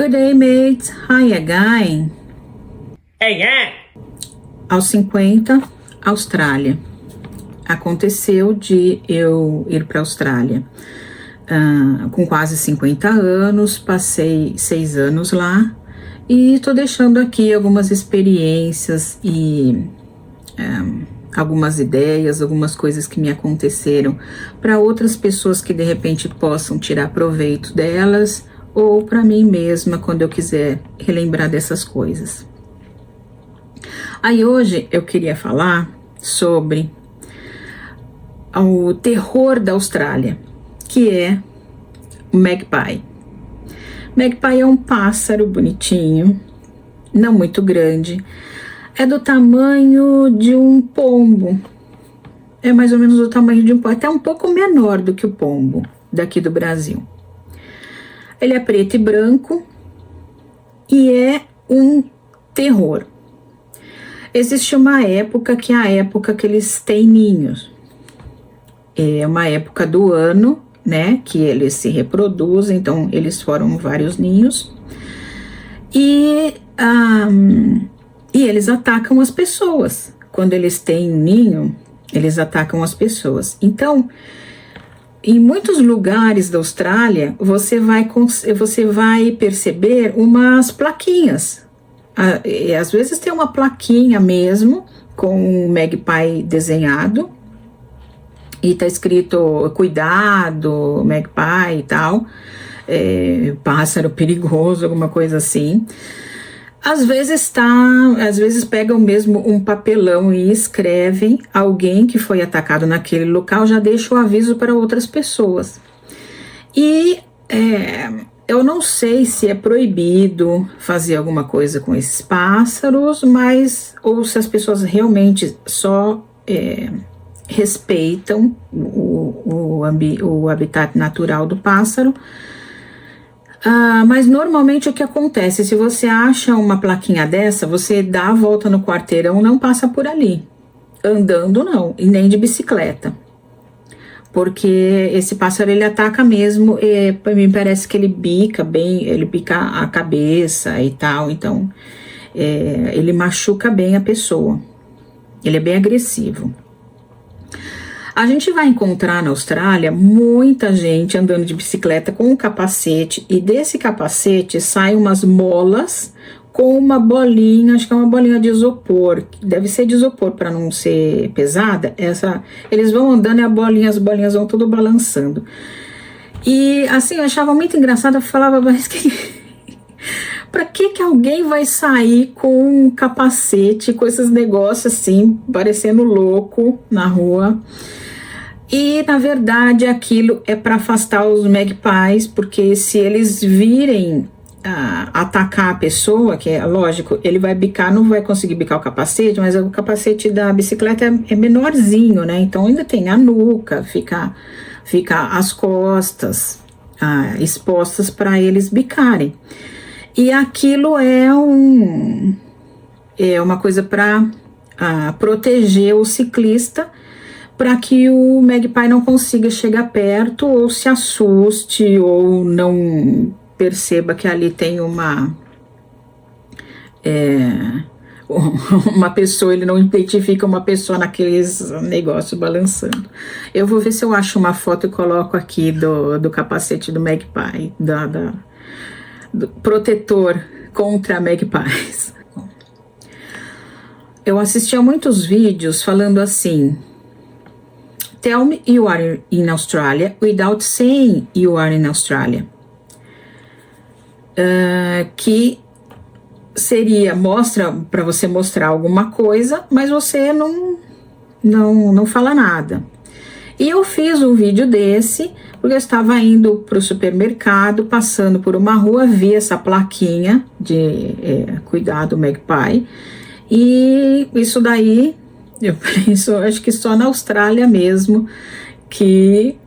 Good day, mates. Hi again. Again. Aos 50, Austrália. Aconteceu de eu ir para a Austrália com quase 50 anos, passei 6 anos lá e estou deixando aqui algumas experiências e algumas ideias, algumas coisas que me aconteceram para outras pessoas que de repente possam tirar proveito delas ou para mim mesma quando eu quiser relembrar dessas coisas. Aí hoje eu queria falar sobre o terror da Austrália, que é o magpie. Magpie é um pássaro bonitinho, não muito grande, é do tamanho de um pombo, é mais ou menos do tamanho de um pombo, até um pouco menor do que o pombo daqui do Brasil. Ele é preto e branco e é um terror. Existe uma época que é a época que eles têm ninhos. É uma época do ano, né, que eles se reproduzem, então eles formam vários ninhos. E eles atacam as pessoas. Quando eles têm ninho, eles atacam as pessoas. Então, em muitos lugares da Austrália, você vai perceber umas plaquinhas. Às vezes tem uma plaquinha mesmo, com um magpie desenhado, e tá escrito cuidado, magpie e tal, pássaro perigoso, alguma coisa assim. Às vezes pegam mesmo um papelão e escrevem alguém que foi atacado naquele local, já deixa o aviso para outras pessoas. E eu não sei se é proibido fazer alguma coisa com esses pássaros, ou se as pessoas realmente só respeitam o habitat natural do pássaro. Mas normalmente o que acontece, se você acha uma plaquinha dessa, você dá a volta no quarteirão, não passa por ali, andando não, e nem de bicicleta, porque esse pássaro ele ataca mesmo, me parece que ele bica a cabeça e tal, então ele machuca bem a pessoa, ele é bem agressivo. A gente vai encontrar na Austrália muita gente andando de bicicleta com um capacete, e desse capacete saem umas molas com uma bolinha, acho que é uma bolinha de isopor, deve ser de isopor para não ser pesada. Eles vão andando e as bolinhas vão tudo balançando. E assim, eu achava muito engraçado, eu falava, mas pra que alguém vai sair com um capacete, com esses negócios assim, parecendo louco na rua? E, na verdade, aquilo é para afastar os magpies, porque se eles virem atacar a pessoa, que é lógico, ele vai bicar, não vai conseguir bicar o capacete, mas o capacete da bicicleta é menorzinho, né? Então ainda tem a nuca, fica as costas expostas para eles bicarem. E aquilo é uma coisa para proteger o ciclista, para que o magpie não consiga chegar perto, ou se assuste, ou não perceba que ali tem uma pessoa, ele não identifica uma pessoa naqueles negócios balançando. Eu vou ver se eu acho uma foto e coloco aqui do capacete do magpie, do protetor contra magpies. Eu assisti a muitos vídeos falando assim: tell me you are in Australia without saying you are in Australia. Que seria, mostra para você mostrar alguma coisa, mas você não fala nada. E eu fiz um vídeo desse, porque eu estava indo para o supermercado, passando por uma rua, vi essa plaquinha de cuidado magpie, e isso daí, eu penso, acho que só na Austrália mesmo, que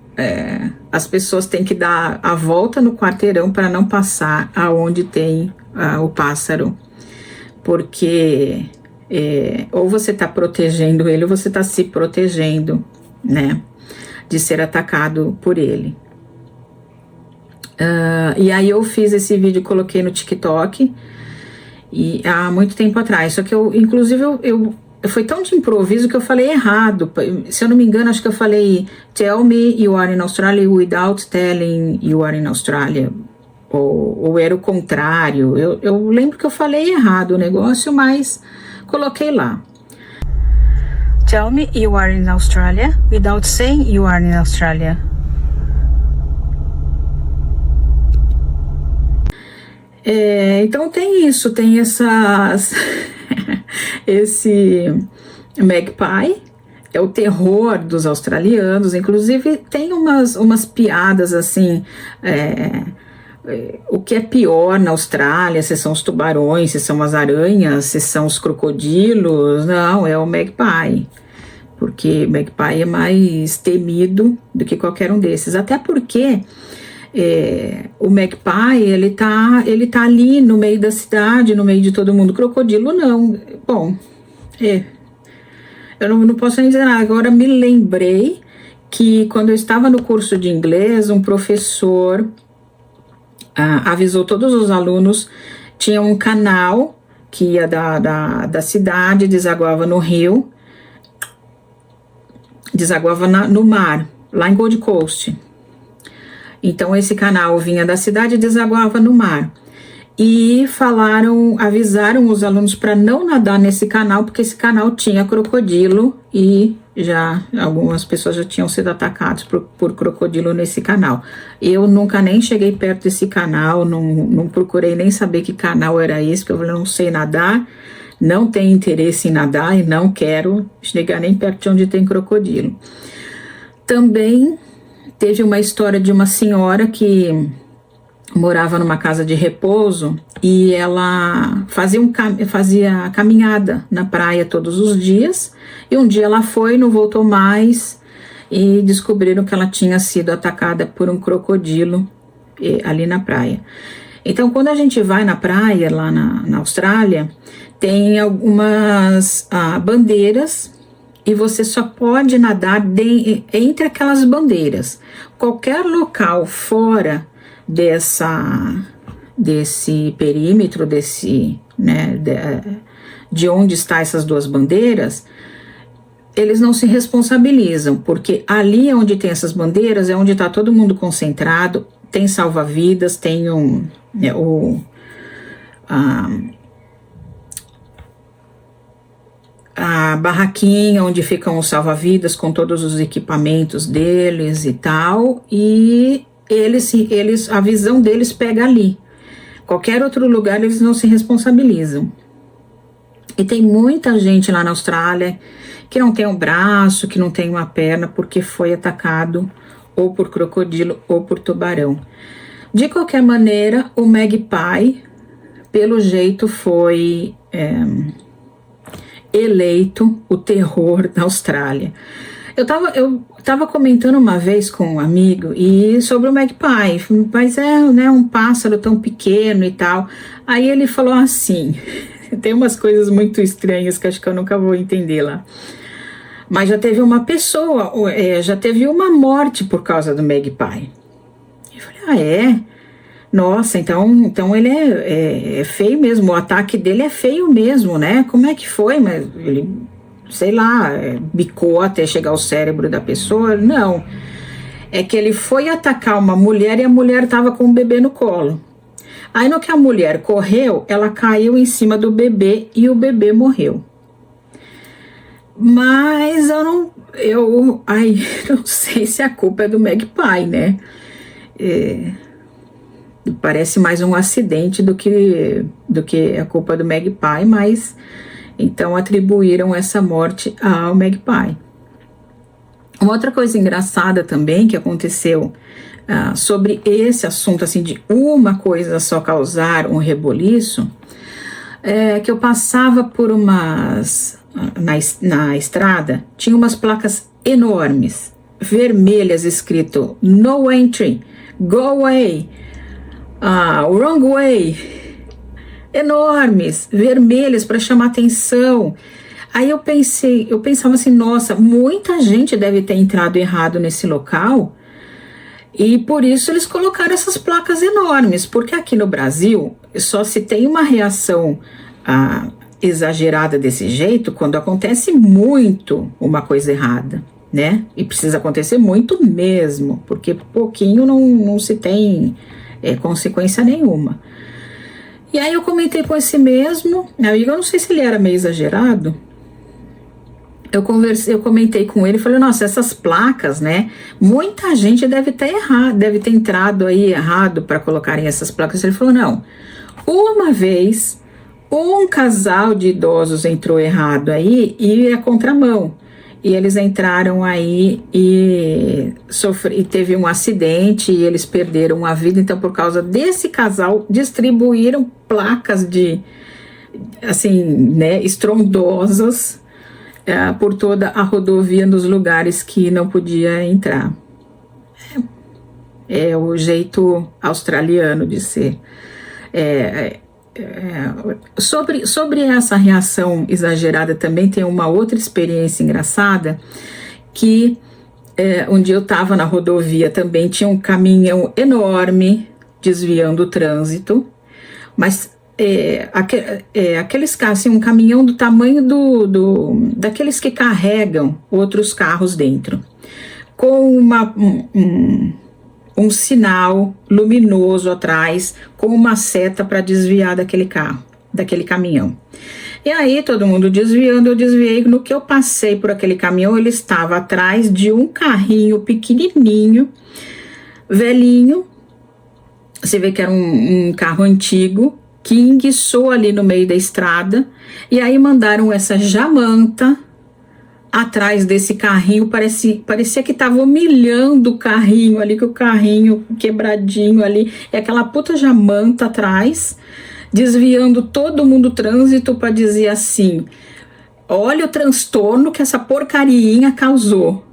as pessoas têm que dar a volta no quarteirão para não passar aonde tem o pássaro, porque ou você está protegendo ele, ou você está se protegendo, né, de ser atacado por ele. E aí eu fiz esse vídeo e coloquei no TikTok e há muito tempo atrás. Só que eu foi tão de improviso que eu falei errado. Se eu não me engano, acho que eu falei tell me you are in Australia without telling you are in Australia. Ou era o contrário. Eu lembro que eu falei errado o negócio, mas coloquei lá. Tell me you are in Australia without saying you are in Australia. Então tem isso, tem essas esse magpie é o terror dos australianos. Inclusive tem umas piadas assim, o que é pior na Austrália, se são os tubarões, se são as aranhas, se são os crocodilos. Não, é o magpie, porque magpie é mais temido do que qualquer um desses, até porque o magpie, ele tá ali no meio da cidade, no meio de todo mundo. Crocodilo não. Bom, eu não posso nem dizer nada. Agora me lembrei que quando eu estava no curso de inglês, um professor avisou todos os alunos, tinha um canal que ia da cidade, desaguava no rio, desaguava no mar, lá em Gold Coast. Então esse canal vinha da cidade e desaguava no mar. E avisaram os alunos para não nadar nesse canal, porque esse canal tinha crocodilo e algumas pessoas já tinham sido atacadas por crocodilo nesse canal. Eu nunca nem cheguei perto desse canal, não procurei nem saber que canal era esse, porque eu não sei nadar, não tenho interesse em nadar e não quero chegar nem perto de onde tem crocodilo. Também teve uma história de uma senhora que morava numa casa de repouso e ela fazia caminhada na praia todos os dias, e um dia ela foi, não voltou mais, e descobriram que ela tinha sido atacada por um crocodilo ali na praia. Então, quando a gente vai na praia lá na Austrália, tem algumas bandeiras, e você só pode nadar entre aquelas bandeiras. Qualquer local fora desse perímetro, de onde estão essas duas bandeiras, eles não se responsabilizam, porque ali onde tem essas bandeiras é onde está todo mundo concentrado, tem salva-vidas, tem a barraquinha onde ficam os salva-vidas com todos os equipamentos deles e tal, e a visão deles pega ali. Qualquer outro lugar eles não se responsabilizam. E tem muita gente lá na Austrália que não tem um braço, que não tem uma perna, porque foi atacado ou por crocodilo ou por tubarão. De qualquer maneira, o magpie, pelo jeito, foi eleito o terror da Austrália. Eu tava comentando uma vez com um amigo sobre o magpie, mas um pássaro tão pequeno e tal. Aí ele falou assim, tem umas coisas muito estranhas que acho que eu nunca vou entender lá. Mas já teve uma pessoa, já teve uma morte por causa do magpie. Eu falei, Nossa, então ele é feio mesmo, o ataque dele é feio mesmo, né? Como é que foi? Mas ele, sei lá, bicou até chegar ao cérebro da pessoa? Não, é que ele foi atacar uma mulher e a mulher estava com o bebê no colo. Aí no que a mulher correu, ela caiu em cima do bebê e o bebê morreu. Mas eu não sei se a culpa é do magpie, né? Parece mais um acidente do que a culpa do magpie, mas então atribuíram essa morte ao magpie. Uma outra coisa engraçada também que aconteceu sobre esse assunto, assim, de uma coisa só causar um reboliço, que eu passava por na estrada, tinha umas placas enormes, vermelhas, escrito no entry, go away, wrong way, enormes, vermelhas, para chamar atenção. Aí eu pensava assim, nossa, muita gente deve ter entrado errado nesse local, E por isso eles colocaram essas placas enormes, porque aqui no Brasil só se tem uma reação exagerada desse jeito quando acontece muito uma coisa errada, né? E precisa acontecer muito mesmo, porque pouquinho não se tem consequência nenhuma. E aí eu comentei com esse mesmo amigo, eu não sei se ele era meio exagerado. Eu comentei com ele, falei, nossa, essas placas, né? Muita gente deve ter errado, deve ter entrado aí errado para colocarem essas placas. Ele falou, não, uma vez um casal de idosos entrou errado aí e é contramão. E eles entraram aí e teve um acidente e eles perderam a vida. Então, por causa desse casal, distribuíram placas assim, né, estrondosas por toda a rodovia nos lugares que não podia entrar. É o jeito australiano de ser. Sobre essa reação exagerada também tem uma outra experiência engraçada, que um dia eu estava na rodovia também, tinha um caminhão enorme desviando o trânsito, mas aqueles carros, assim, um caminhão do tamanho daqueles que carregam outros carros dentro, com um sinal luminoso atrás, com uma seta para desviar daquele caminhão. E aí todo mundo desviando, eu desviei. No que eu passei por aquele caminhão, ele estava atrás de um carrinho pequenininho, velhinho. Você vê que era um carro antigo, que enguiçou ali no meio da estrada, e aí mandaram essa jamanta atrás desse carrinho, parecia que estava humilhando o carrinho ali, que o carrinho quebradinho ali, e aquela puta jamanta atrás, desviando todo mundo do trânsito para dizer assim, olha o transtorno que essa porcarinha causou.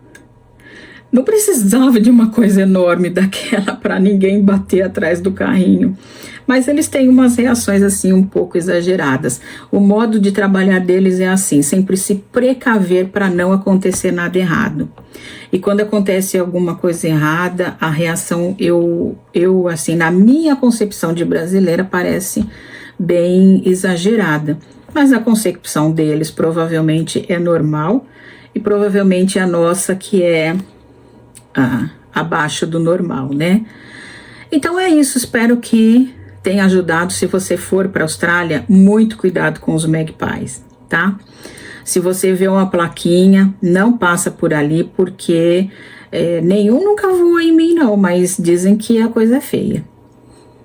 Não precisava de uma coisa enorme daquela para ninguém bater atrás do carrinho. Mas eles têm umas reações assim um pouco exageradas. O modo de trabalhar deles é assim, sempre se precaver para não acontecer nada errado. E quando acontece alguma coisa errada, a reação, eu assim, na minha concepção de brasileira, parece bem exagerada. Mas a concepção deles provavelmente é normal e provavelmente a nossa que é abaixo do normal, né? Então é isso, espero que tenha ajudado. Se você for para a Austrália, muito cuidado com os magpies, tá? Se você vê uma plaquinha, não passa por ali, porque nenhum nunca voou em mim não, mas dizem que a coisa é feia.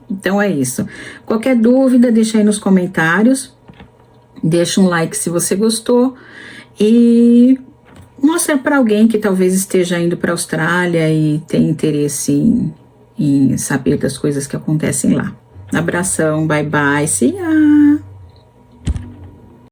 Então é isso. Qualquer dúvida, deixa aí nos comentários, deixa um like se você gostou e mostra para alguém que talvez esteja indo para a Austrália e tem interesse em saber das coisas que acontecem lá. Abração, bye bye, see ya!